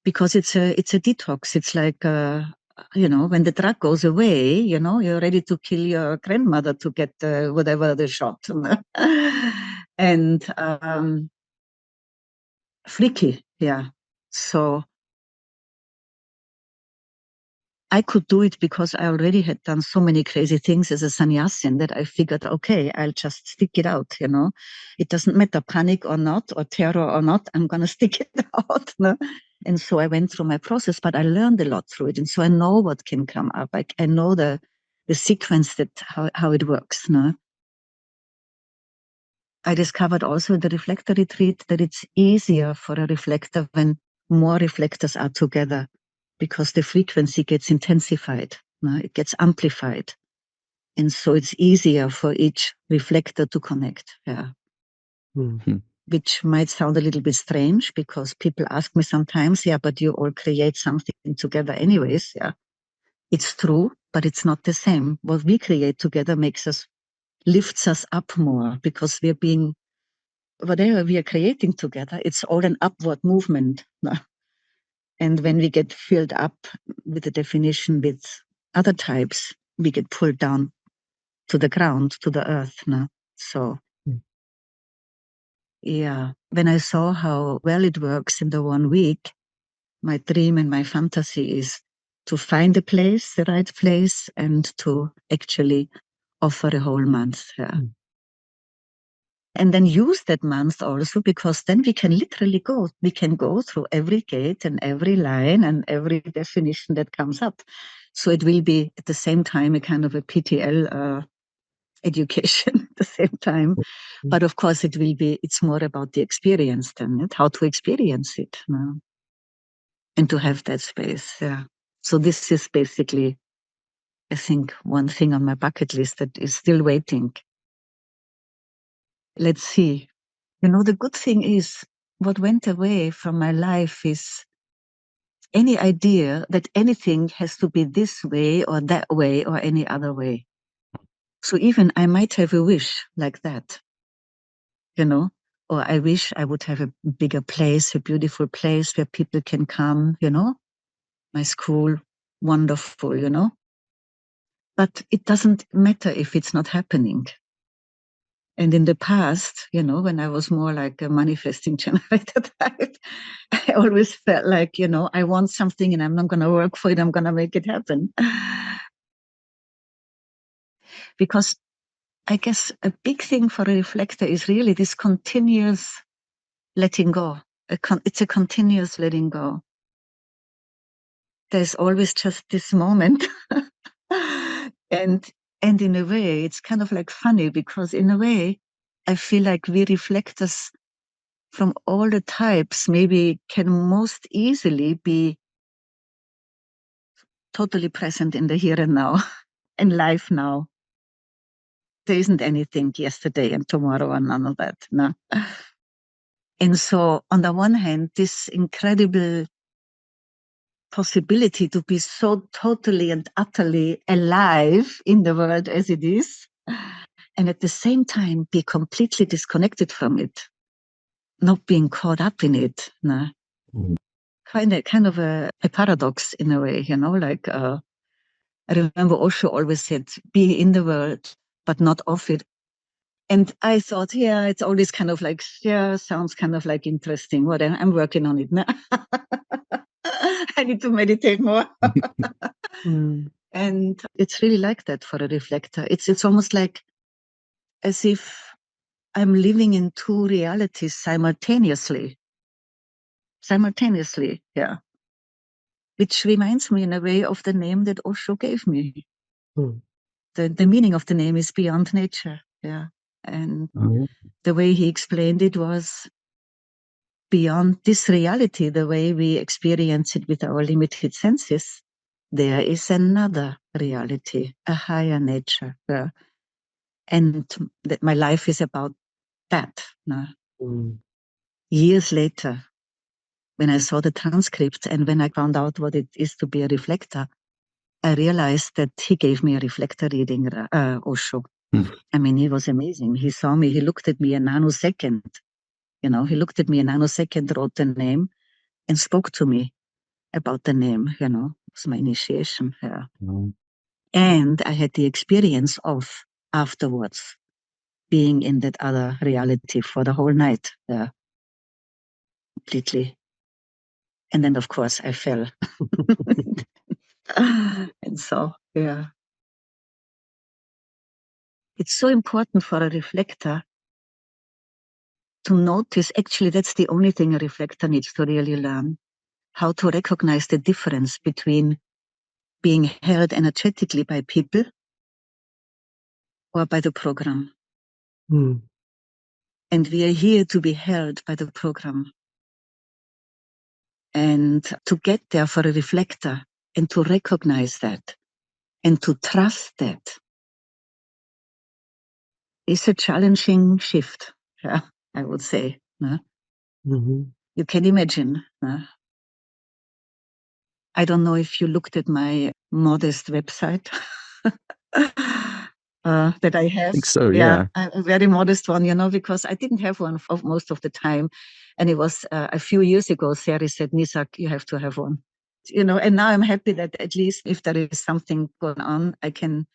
Because it's a detox. It's like, when the drug goes away, you're ready to kill your grandmother to get whatever the shot. And freaky, yeah. So I could do it because I already had done so many crazy things as a sannyasin that I figured, okay, I'll just stick it out, It doesn't matter, panic or not, or terror or not, I'm going to stick it out. No? And so I went through my process, but I learned a lot through it. And so I know what can come up. I know the sequence, that how it works. No? I discovered also in the reflector retreat that it's easier for a reflector when more reflectors are together, because the frequency gets intensified, no? It gets amplified. And so it's easier for each reflector to connect. Yeah. Which might sound a little bit strange, because people ask me sometimes, yeah, but you all create something together anyways. Yeah, it's true, but it's not the same. What we create together lifts us up more, because we're being, whatever we are creating together, it's all an upward movement. And when we get filled up with the definition with other types, we get pulled down to the ground, to the earth. So Yeah, when I saw how well it works in the 1 week, my dream and my fantasy is to find a place, the right place, and to actually offer a whole month. Yeah. And then use that month also, because then we can literally go. We can go through every gate and every line and every definition that comes up. So it will be at the same time a kind of a PTL education at the same time. But of course, it's more about the experience than it, how to experience it. And to have that space. Yeah. So this is basically, I think, one thing on my bucket list that is still waiting. Let's see. The good thing is what went away from my life is any idea that anything has to be this way or that way or any other way. So even I might have a wish like that, or I wish I would have a bigger place, a beautiful place where people can come, my school, wonderful. But it doesn't matter if it's not happening. And in the past, when I was more like a manifesting generator type, I always felt like, I want something and I'm not going to work for it. I'm going to make it happen. Because I guess a big thing for a reflector is really this continuous letting go. It's a continuous letting go. There's always just this moment. And in a way, it's kind of like funny, because in a way, I feel like we reflectors from all the types maybe can most easily be totally present in the here and now, in life now. There isn't anything yesterday and tomorrow and none of that. No. And so on the one hand, this incredible possibility to be so totally and utterly alive in the world as it is, and at the same time be completely disconnected from it, not being caught up in it. No. Kind of a paradox in a way, like I remember Osho always said, be in the world, but not of it. And I thought, yeah, it's always kind of like, yeah, sounds kind of like interesting. What I'm working on it now. I need to meditate more. And it's really like that for a reflector. It's almost like as if I'm living in two realities simultaneously. Yeah. Which reminds me in a way of the name that Osho gave me. The meaning of the name is beyond nature. Yeah. And the way he explained it was beyond this reality, the way we experience it with our limited senses, there is another reality, a higher nature. And that my life is about that. Years later, when I saw the transcript and when I found out what it is to be a reflector, I realized that he gave me a reflector reading, Osho. I mean, he was amazing. He saw me, he looked at me a nanosecond. He looked at me a nanosecond, wrote the name, and spoke to me about the name. It was my initiation. Yeah. And I had the experience of afterwards being in that other reality for the whole night. Yeah. Completely. And then, of course, I fell. And so, yeah. It's so important for a reflector to notice, actually, that's the only thing a reflector needs to really learn, how to recognize the difference between being held energetically by people or by the program. And we are here to be held by the program. And to get there for a reflector and to recognize that and to trust that is a challenging shift, yeah, I would say. You can imagine. I don't know if you looked at my modest website that I have. I think so, yeah. A very modest one, because I didn't have one for most of the time. And it was a few years ago, Sari said, Nisarg, you have to have one. And now I'm happy that at least if there is something going on, I can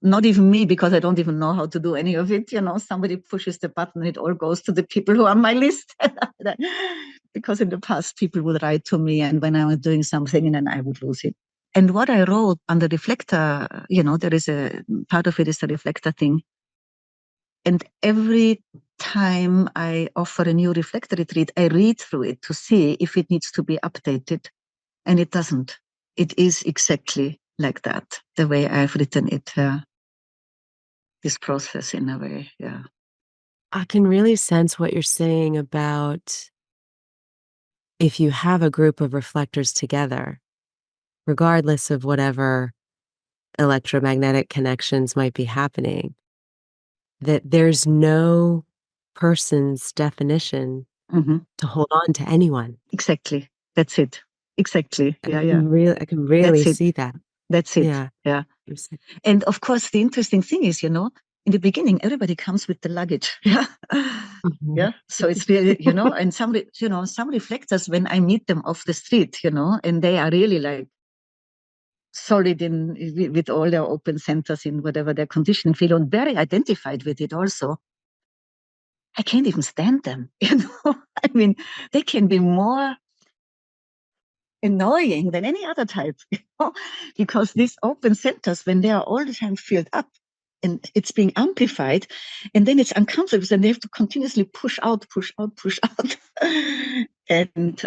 not even me, because I don't even know how to do any of it. Somebody pushes the button, it all goes to the people who are on my list. Because in the past, people would write to me, and when I was doing something, and then I would lose it. And what I wrote on the Reflector, there is a part of it is the Reflector thing. And every time I offer a new Reflector retreat, I read through it to see if it needs to be updated. And it doesn't. It is exactly like that, the way I've written it, this process in a way, yeah. I can really sense what you're saying about if you have a group of reflectors together, regardless of whatever electromagnetic connections might be happening, that there's no person's definition to hold on to anyone. Exactly. That's it. Exactly. I can really see that. That's it. Yeah. And of course, the interesting thing is, in the beginning, everybody comes with the luggage. Yeah. Yeah. So it's really, and some reflectors, when I meet them off the street, and they are really like solid with all their open centers in whatever their conditioning field, and very identified with it also. I can't even stand them. I mean, they can be more annoying than any other type, because these open centers, when they are all the time filled up and it's being amplified, and then it's uncomfortable, and they have to continuously push out. And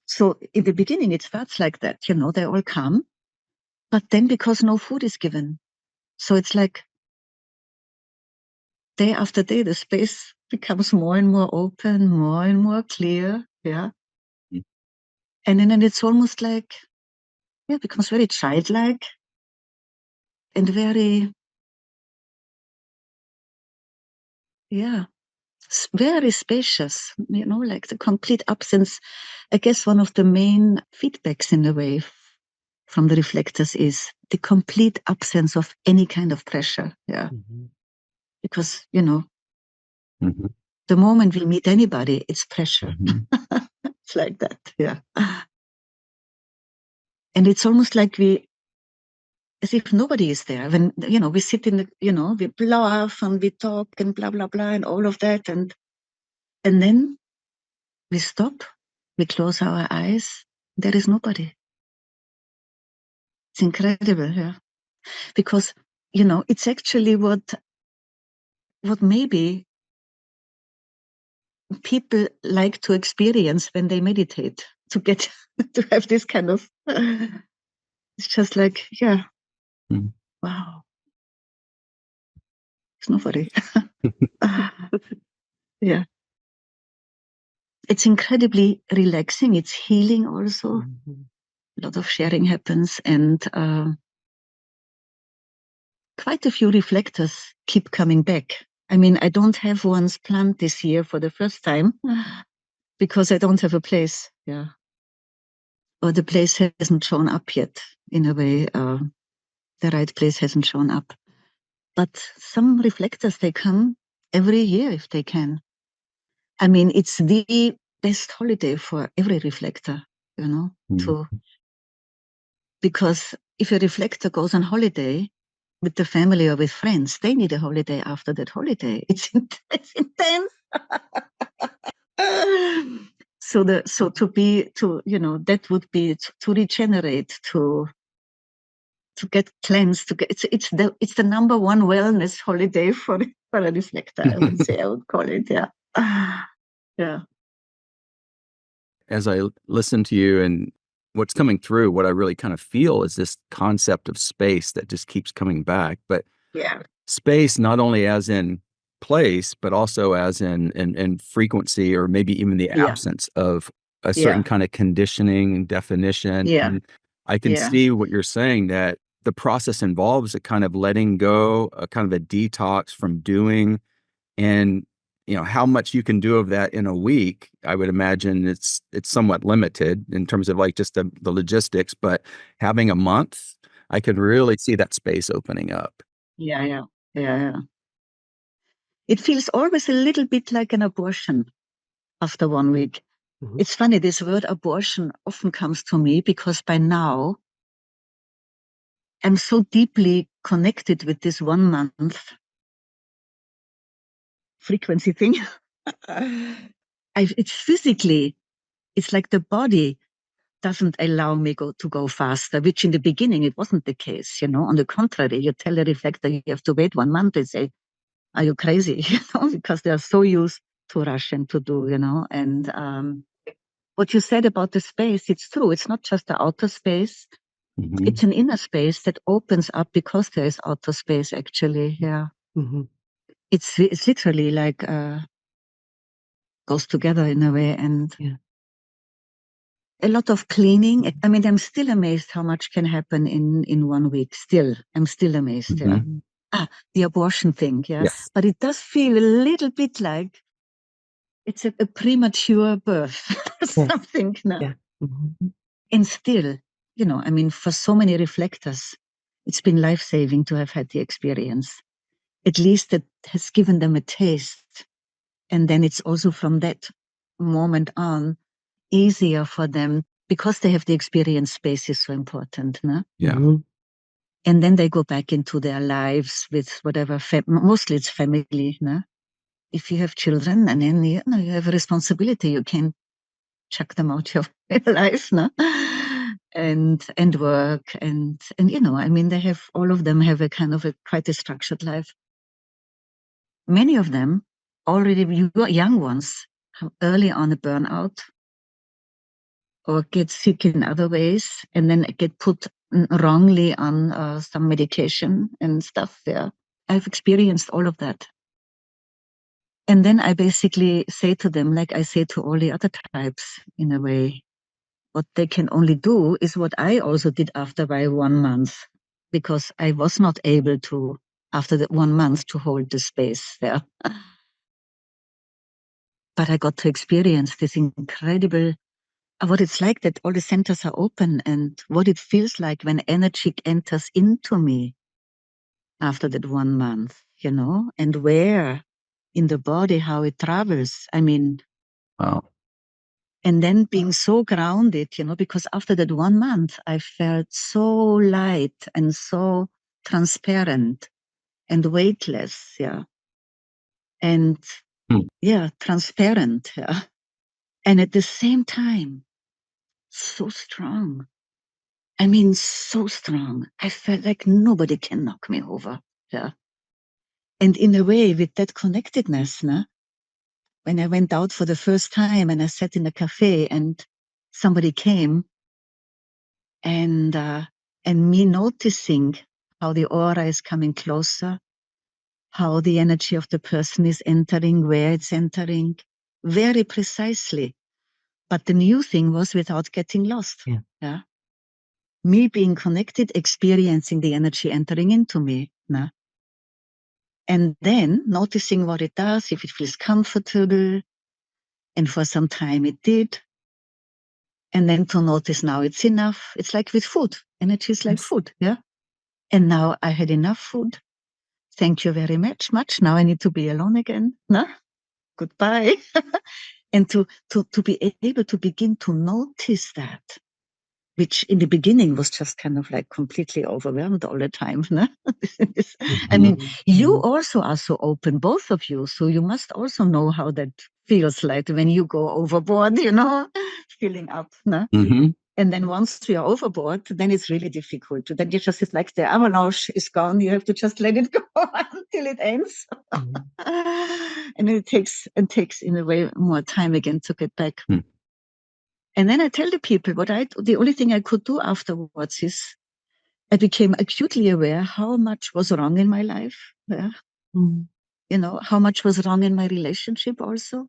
so in the beginning, it starts like that, they all come, but then because no food is given, so it's like day after day, the space becomes more and more open, more and more clear. Yeah. And then it's almost like, it becomes very childlike and very, very spacious, like the complete absence. I guess one of the main feedbacks in a way from the reflectors is the complete absence of any kind of pressure. Yeah. Because, the moment we meet anybody, it's pressure. It's like that. Yeah. And it's almost like as if nobody is there. When, we sit in the, we laugh and we talk and blah, blah, blah, and all of that. And then we stop, we close our eyes, there is nobody. It's incredible, yeah. Because, it's actually what maybe people like to experience when they meditate, to get, to have this kind of, it's just like, wow. There's nobody. Yeah. It's incredibly relaxing. It's healing also. A lot of sharing happens, and quite a few reflectors keep coming back. I mean, I don't have ones planned this year for the first time because I don't have a place. Yeah. Or the place hasn't shown up yet in a way. The right place hasn't shown up. But some reflectors, they come every year if they can. I mean, it's the best holiday for every reflector, because if a reflector goes on holiday with the family or with friends, they need a holiday after that holiday. It's intense. So that would be to regenerate, to get cleansed, it's the number one wellness holiday for a reflector. I would say, I would call it, yeah. Yeah. As I listen to you and what's coming through, what I really kind of feel is this concept of space that just keeps coming back. But space, not only as in place, but also as in frequency, or maybe even the absence of a certain kind of conditioning and definition. And I can see what you're saying, that the process involves a kind of letting go, a kind of a detox from doing, and how much you can do of that in a week. I would imagine it's somewhat limited in terms of like just the logistics, but having a month, I could really see that space opening up. Yeah. It feels always a little bit like an abortion after 1 week. It's funny, this word abortion often comes to me because by now I'm so deeply connected with this 1 month frequency thing. It's physically, it's like the body doesn't allow me to go faster, which in the beginning it wasn't the case. On the contrary, you tell a reflector you have to wait 1 month, they say, are you crazy? Because they are so used to rush and to do, and what you said about the space, it's true. It's not just the outer space. Mhm. It's an inner space that opens up because there is outer space, actually. Yeah. Mhm. It's literally like goes together in a way, and Yeah. a lot of cleaning. I mean, I'm still amazed how much can happen in 1 week. Still, I'm still amazed. Yeah. Mhm. The abortion thing. Yeah. Yes. But it does feel a little bit like it's a premature birth, something. No? Yeah. Mhm. And still, I mean, for so many reflectors, it's been life-saving to have had the experience. At least it has given them a taste. And then it's also from that moment on easier for them because they have the experience. Space is so important. No? Yeah. Mhm. And then they go back into their lives with whatever, mostly it's family. No? If you have children and then you have a responsibility, you can chuck them out of your life, no? And work and I mean, they have, all of them have a kind of quite a structured life. Many of them already, young ones, have early on a burnout or get sick in other ways and then get put wrongly on some medication and stuff there. I've experienced all of that. And then I basically say to them, like I say to all the other types in a way, what they can only do is what I also did after my 1 month, because I was not able to, after the 1 month, to hold the space there. But I got to experience this incredible, what it's like that all the centers are open and what it feels like when energy enters into me after that 1 month, and where in the body, how it travels. I mean, Wow. and then being so grounded, because after that 1 month, I felt so light and so transparent and weightless. Yeah. And transparent. Yeah. And at the same time, so strong. I mean, so strong. I felt like nobody can knock me over. Yeah. And in a way, with that connectedness, when I went out for the first time and I sat in a cafe and somebody came and me noticing how the aura is coming closer, how the energy of the person is entering, where it's entering, very precisely. But the new thing was without getting lost. Yeah. Me being connected, experiencing the energy entering into me. And then noticing what it does, if it feels comfortable. And for some time it did. And then to notice now it's enough. It's like with food. Energy is like food. Yeah. And now I had enough food. Thank you very much. Now I need to be alone again. No? Goodbye. And to be able to begin to notice that, which in the beginning was just kind of like completely overwhelmed all the time. No? I mean, you also are so open, both of you. So you must also know how that feels like when you go overboard, filling up. No? Mm-hmm. And then once you are overboard, then it's really difficult. Then it's like the avalanche is gone. You have to just let it go until it ends. And it takes in a way more time again to get back. And then I tell the people the only thing I could do afterwards is I became acutely aware how much was wrong in my life. Yeah. How much was wrong in my relationship also.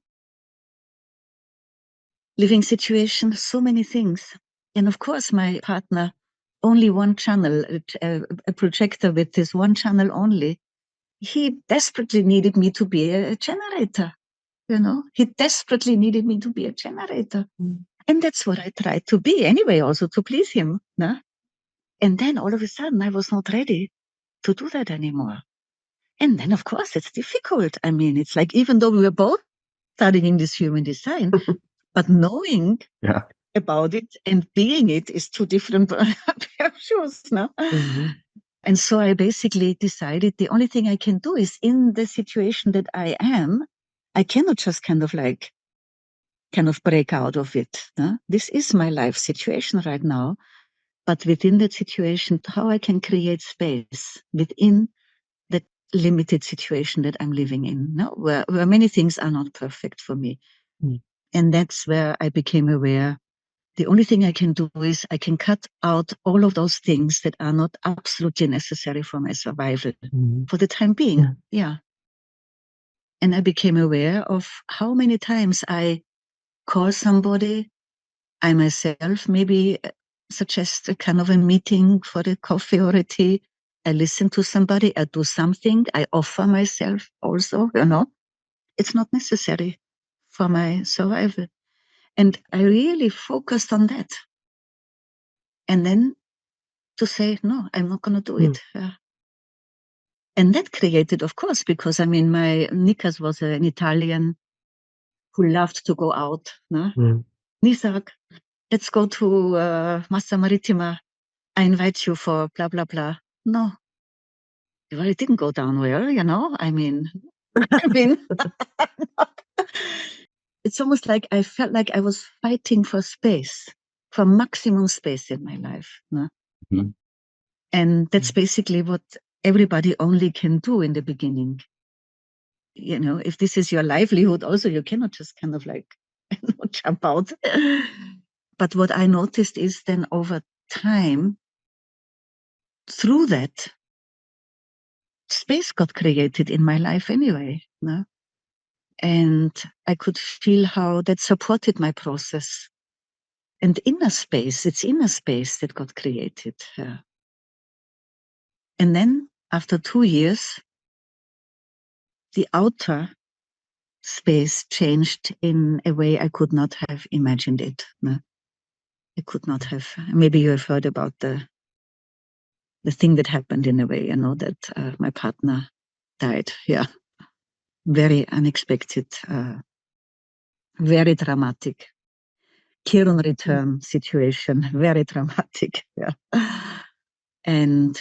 Living situation, so many things. And of course, my partner, only one channel, a projector with this one channel only. He desperately needed me to be a generator. He desperately needed me to be a generator. And that's what I tried to be anyway, also to please him. No? And then all of a sudden, I was not ready to do that anymore. And then, of course, it's difficult. I mean, it's like, even though we were both studying this human design, but knowing about it and being it is two different pair of shoes, no? Mm-hmm. And so I basically decided the only thing I can do is in the situation that I am, I cannot just kind of break out of it. No? This is my life situation right now. But within that situation, how I can create space within that limited situation that I'm living in, no? where many things are not perfect for me. Mm. And that's where I became aware. The only thing I can do is I can cut out all of those things that are not absolutely necessary for my survival for the time being. Yeah. And I became aware of how many times I call somebody, I myself maybe suggest a kind of a meeting for a coffee or a tea. I listen to somebody, I do something, I offer myself also, it's not necessary for my survival. And I really focused on that. And then to say, no, I'm not going to do it. And that created, of course, because my Nikas was an Italian who loved to go out. No? Nisarg, let's go to Massa Marittima. I invite you for blah, blah, blah. No. Well, it didn't go down well, it's almost like I felt like I was fighting for space, for maximum space in my life. No? Mm-hmm. And that's basically what everybody only can do in the beginning. If this is your livelihood, also, you cannot just kind of jump out. But what I noticed is then over time, through that, space got created in my life anyway. No? And I could feel how that supported my process. And it's inner space that got created. And then after 2 years, the outer space changed in a way I could not have imagined it. No? I could not have. Maybe you have heard about the thing that happened in a way, that my partner died. Yeah. Very unexpected, very dramatic. Kirun return situation, very dramatic. Yeah. And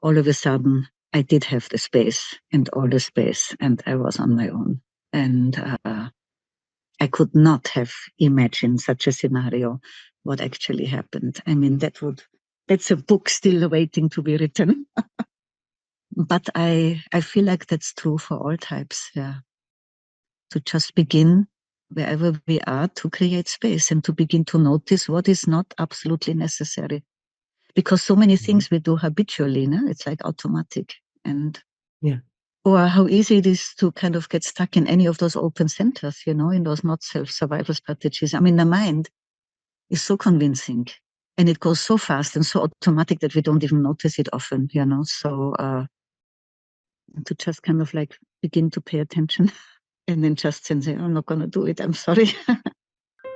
all of a sudden, I did have the space and all the space, and I was on my own. And I could not have imagined such a scenario, what actually happened. That's a book still waiting to be written. But I feel like that's true for all types, yeah. To just begin wherever we are to create space and to begin to notice what is not absolutely necessary. Because so many things we do habitually, no? It's like automatic. And or how easy it is to kind of get stuck in any of those open centers, in those not self-survival strategies. The mind is so convincing and it goes so fast and so automatic that we don't even notice it often, So to just kind of begin to pay attention and then just say, I'm not going to do it, I'm sorry.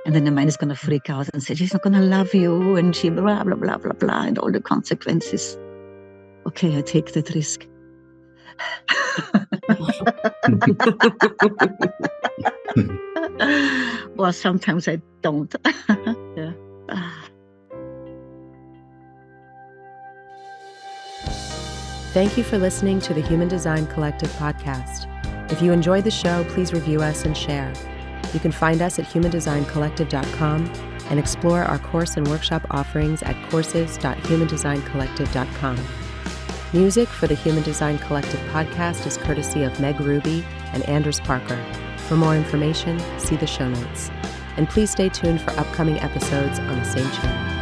And then the mind is going to freak out and say, she's not going to love you and she blah, blah, blah, blah, blah, and all the consequences. Okay, I take that risk. Well, sometimes I don't. Yeah. Thank you for listening to the Human Design Collective podcast. If you enjoyed the show, please review us and share. You can find us at humandesigncollective.com and explore our course and workshop offerings at courses.humandesigncollective.com. Music for the Human Design Collective podcast is courtesy of Meg Ruby and Anders Parker. For more information, see the show notes. And please stay tuned for upcoming episodes on the same channel.